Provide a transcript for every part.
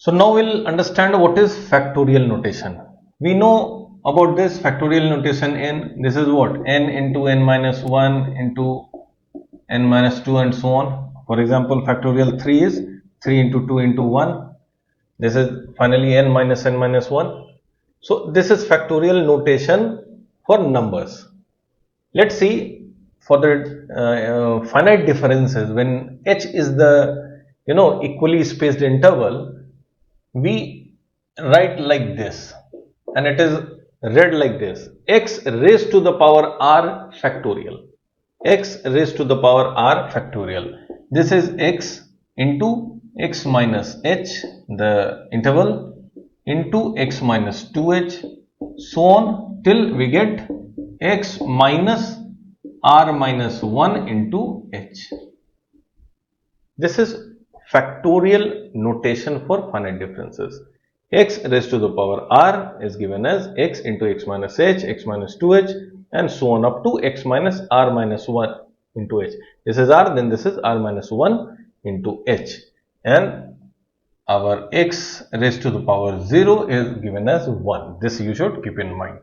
So now we'll understand what is factorial notation. We know about this factorial notation in, this is what, n into n minus 1 into n minus 2 and so on. For example, factorial 3 is 3 into 2 into 1. This is finally n minus 1. So this is factorial notation for numbers. Let's see for the finite differences, when h is the equally spaced interval, we write like this, and it is read like this: x raised to the power r factorial, x raised to the power r factorial. This is x into x minus h, the interval, into x minus 2h, so on till we get x minus r minus 1 into h. This is factorial notation for finite differences. X raised to the power r is given as x into x minus h, x minus 2h, and so on up to x minus r minus 1 into h. This is r, then this is r minus 1 into h, and our x raised to the power 0 is given as 1. This you should keep in mind.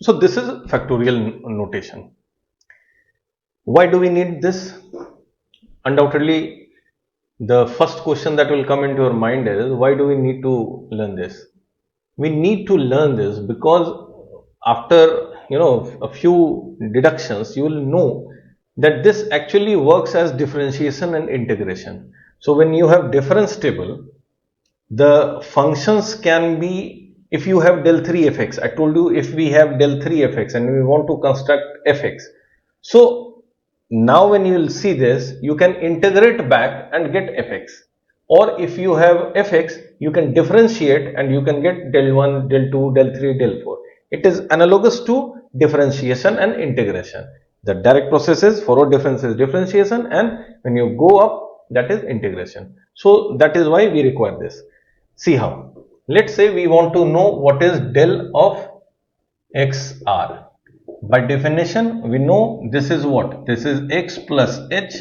So this is factorial notation. Why do we need this? Undoubtedly, the first question that will come into your mind is, why do we need to learn this? We need to learn this because after a few deductions, you will know that this actually works as differentiation and integration. So when you have difference table, the functions can be, if you have del 3 fx, I told you if we have del 3 fx and we want to construct fx, so now when you will see this, you can integrate back and get fx, or if you have fx, you can differentiate and you can get del 1, del 2, del 3, del 4. It is analogous to differentiation and integration. The direct process is forward difference is differentiation, and when you go up, that is integration. So that is why we require this. See how. Let's say we want to know what is del of xr. By definition, we know this is what? This is x plus h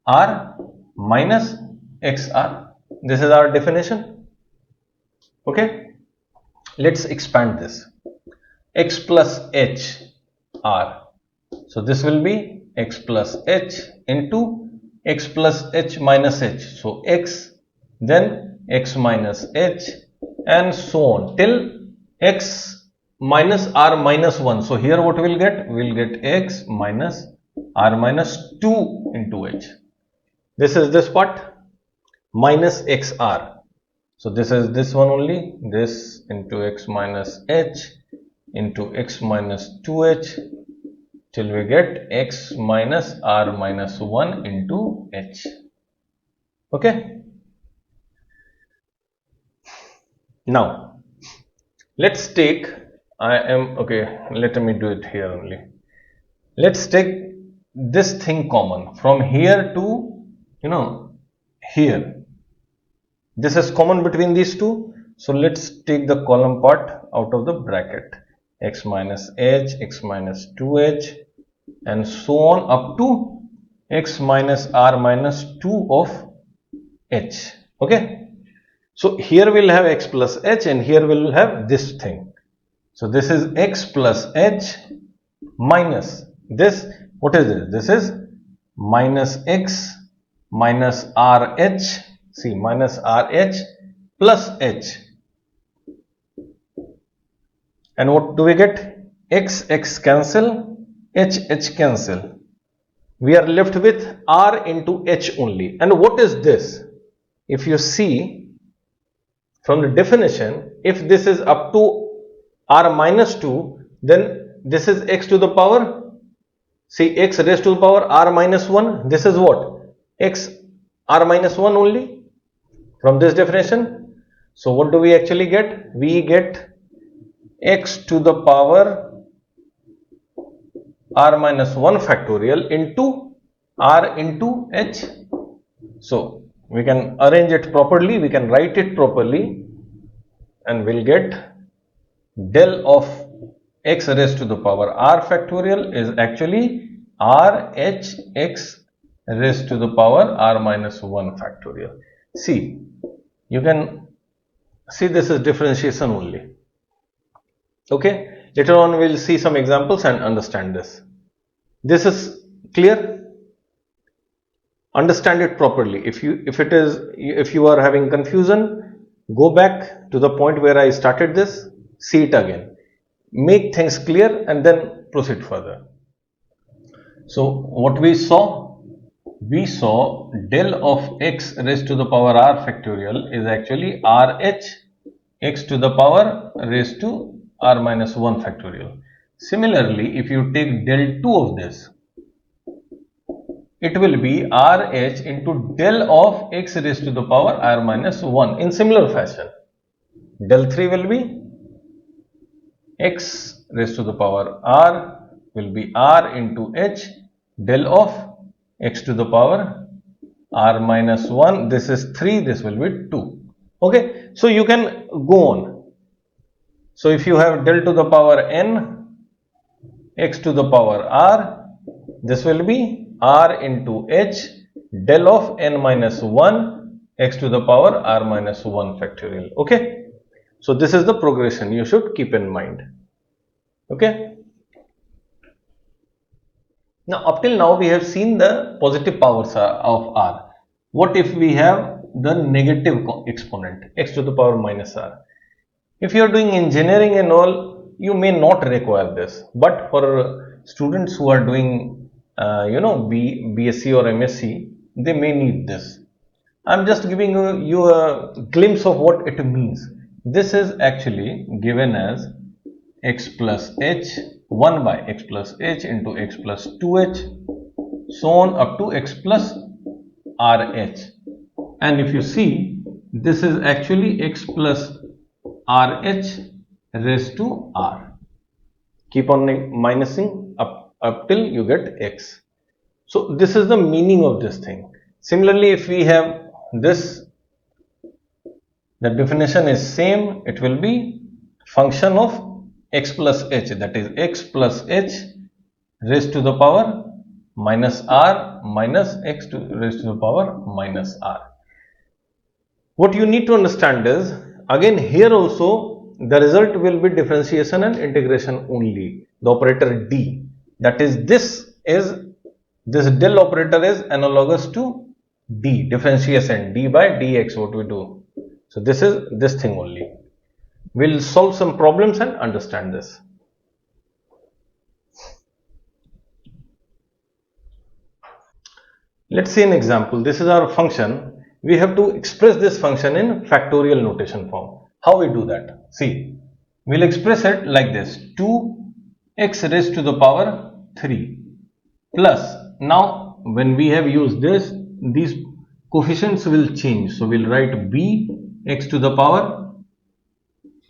r minus xr. This is our definition. Okay. Let's expand this. X plus h r. So this will be x plus h into x plus h minus h. So x, then x minus h, and so on till x minus r minus 1. So here what we will get? We will get x minus r minus 2 into h. This is this part minus xr. So this is this one only, this into x minus h into x minus 2h till we get x minus r minus 1 into h. Okay. Now let's take, let me do it here only. Let's take this thing common from here to here. This is common between these two. So let's take the column part out of the bracket. X minus h, x minus 2h, and so on up to x minus r minus 2 of h. Okay. So here we'll have x plus h, and here we'll have this thing. So this is x plus h minus this. What is this? This is minus x minus rh. See, minus rh plus h. And what do we get? X cancel, h cancel. We are left with r into h only. And what is this? If you see from the definition, if this is up to r minus 2, then this is x to the power, see, x raised to the power r minus 1. This is what? X r minus 1 only from this definition. So what do we actually get? We get x to the power r minus 1 factorial into r into h. So we can arrange it properly, we can write it properly, and we'll get del of x raised to the power r factorial is actually r h x raised to the power r minus 1 factorial. See, You can see this is differentiation only. Okay, later on we will see some examples and understand this. This is clear? Understand it properly. If you are having confusion, go back to the point where I started this, see it again. Make things clear and then proceed further. So what we saw del of x raised to the power r factorial is actually rh x to the power raised to r minus 1 factorial. Similarly, if you take del 2 of this, it will be rh into del of x raised to the power r minus 1 in similar fashion. Del 3 will be x raised to the power r will be r into h del of x to the power r minus 1. This is 3, this will be 2. Okay, so you can go on. So if you have del to the power n x to the power r, this will be r into h del of n minus 1 x to the power r minus 1 factorial. Okay, so this is the progression you should keep in mind. Okay, now up till now we have seen the positive powers of r. What if we have the negative exponent x to the power minus r? If you are doing engineering and all, you may not require this, but for students who are doing BSc or MSc, they may need this. I am just giving you a glimpse of what it means. This is actually given as x plus h 1 by x plus h into x plus 2h so on up to x plus rh, and if you see, this is actually x plus rh raised to r. Keep on minusing up till you get x. So this is the meaning of this thing. Similarly, if we have this, the definition is same. It will be function of x plus h, that is x plus h raised to the power minus r minus x raised to the power minus r. What you need to understand is, again here also the result will be differentiation and integration only. The operator d, that is this del operator is analogous to d, differentiation, d by dx, what we do. So this is this thing only. We'll solve some problems and understand this. Let's see an example. This is our function. We have to express this function in factorial notation form. How we do that? See, we'll express it like this: 2x raised to the power 3 plus, now when we have used this, these coefficients will change. So we'll write b x to the power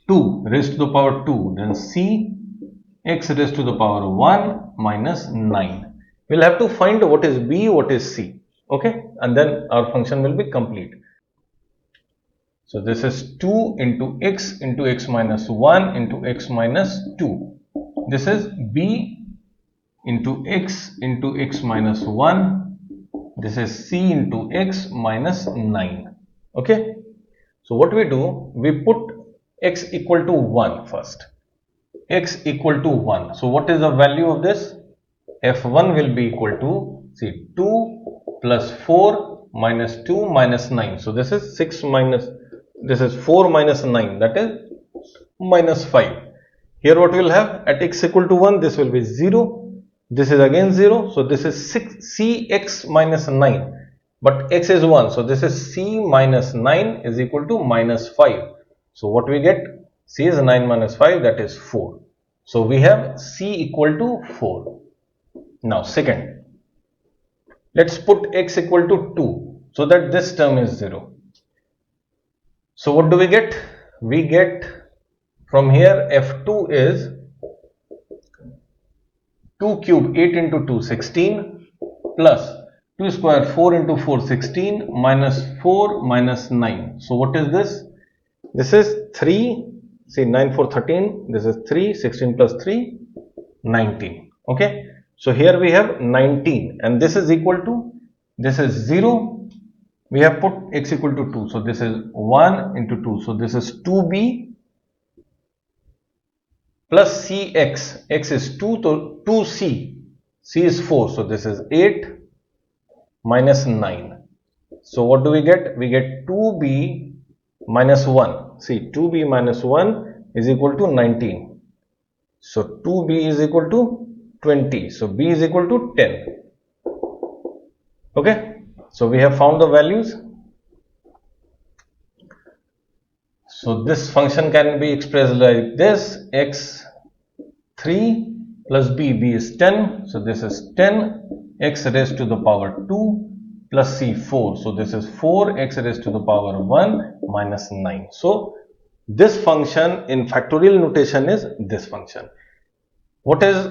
2 raised to the power 2, then c x raised to the power 1 minus 9. We'll have to find what is b, what is c. Okay, and then our function will be complete. So this is 2 into x minus 1 into x minus 2. This is b into x minus 1. This is c into x minus 9. Okay, so what we do, we put x equal to 1 first. X equal to 1. So what is the value of this? f1 will be equal to, see, 2 plus 4 minus 2 minus 9. So this is 6 minus, this is 4 minus 9, that is minus 5. Here what we will have, at x equal to 1, this will be 0. This is again 0. So this is 6 cx minus 9. But x is 1. So this is c minus 9 is equal to minus 5. So what we get? C is 9 minus 5, that is 4. So we have c equal to 4. Now second, let's put x equal to 2 so that this term is 0. So what do we get? We get from here f2 is 2 cube 8 into 2 16 plus 2 square 4 into 4 16 minus 4 minus 9. So what is this? This is 3, see 9 4 13, this is 3, 16 plus 3, 19. Okay, so here we have 19 and this is equal to, this is 0, we have put x equal to 2. So this is 1 into 2. So this is 2b plus cx. X is 2, so 2c. C is 4. So this is 8 minus 9. So what do we get? We get 2b minus 1. See, 2b minus 1 is equal to 19. So 2b is equal to 20. So b is equal to 10. Okay. So we have found the values. So this function can be expressed like this: x3 plus b. B is 10. So this is 10 x raised to the power 2 plus c 4. So this is 4 x raised to the power 1 minus 9. So this function in factorial notation is this function. What is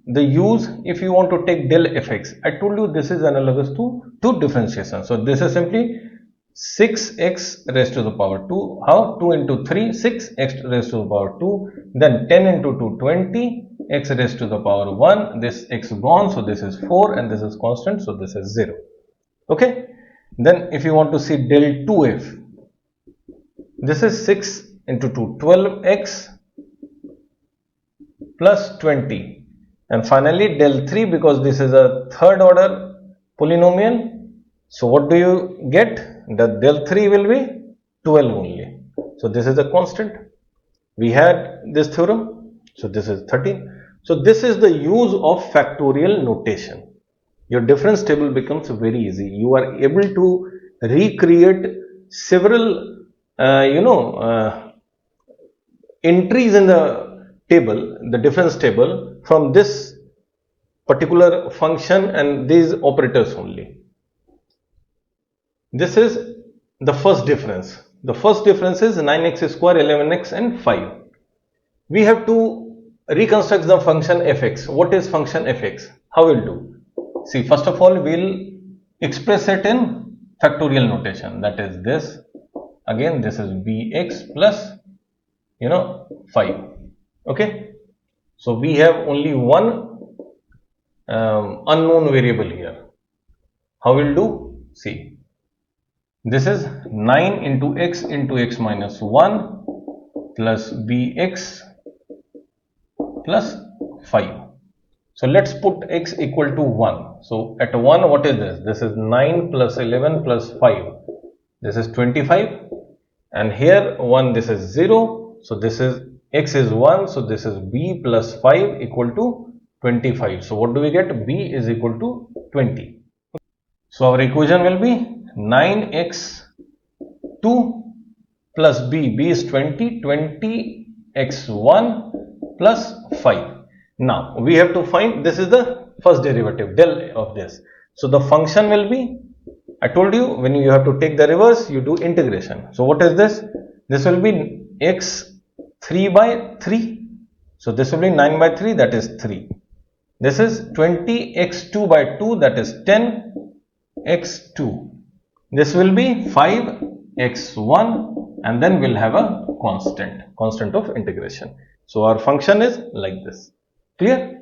the use if you want to take del fx? I told you this is analogous to differentiation. So this is simply 6x raised to the power 2. How? 2 into 3, 6x raised to the power 2. Then 10 into 2, 20. X raised to the power 1. This x gone. So this is 4 and this is constant. So this is 0. Okay. Then if you want to see del 2f, this is 6 into 2, 12x plus 20. And finally del 3, because this is a third order polynomial. So what do you get? The del 3 will be 12 only. So this is a constant. We had this theorem. So this is 13. So this is the use of factorial notation. Your difference table becomes very easy. You are able to recreate several entries in the table, the difference table, from this particular function and these operators only. This is the first difference. The first difference is 9x square, 11x and 5. We have to reconstruct the function fx. What is function fx? How we'll do? See, first of all, we'll express it in factorial notation. That is this. Again, this is bx plus 5. Okay. So we have only one unknown variable here. How we'll do? See, this is 9 into x minus 1 plus bx plus 5. So let's put x equal to 1. So at 1, what is this? This is 9 plus 11 plus 5. This is 25. And here 1, this is 0. So this is x is 1. So this is b plus 5 equal to 25. So what do we get? B is equal to 20. So our equation will be 9x2 plus b. B is 20. 20x1 plus 5. Now we have to find, this is the first derivative, del of this. So the function will be, I told you, when you have to take the reverse, you do integration. So what is this? This will be x 3 by 3. So this will be 9 by 3, that is 3. This is 20 x2 by 2, that is 10 x2. This will be 5 x1 and then we'll have a constant of integration. So our function is like this. Clear?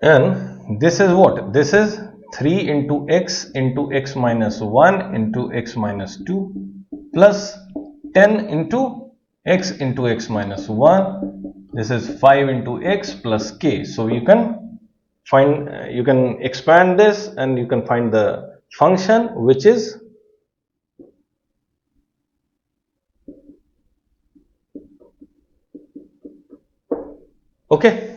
And this is what? This is 3 into x minus 1 into x minus 2 plus 10 into x minus 1. This is 5 into x plus k. So you can find, you can expand this and you can find the function, which is okay.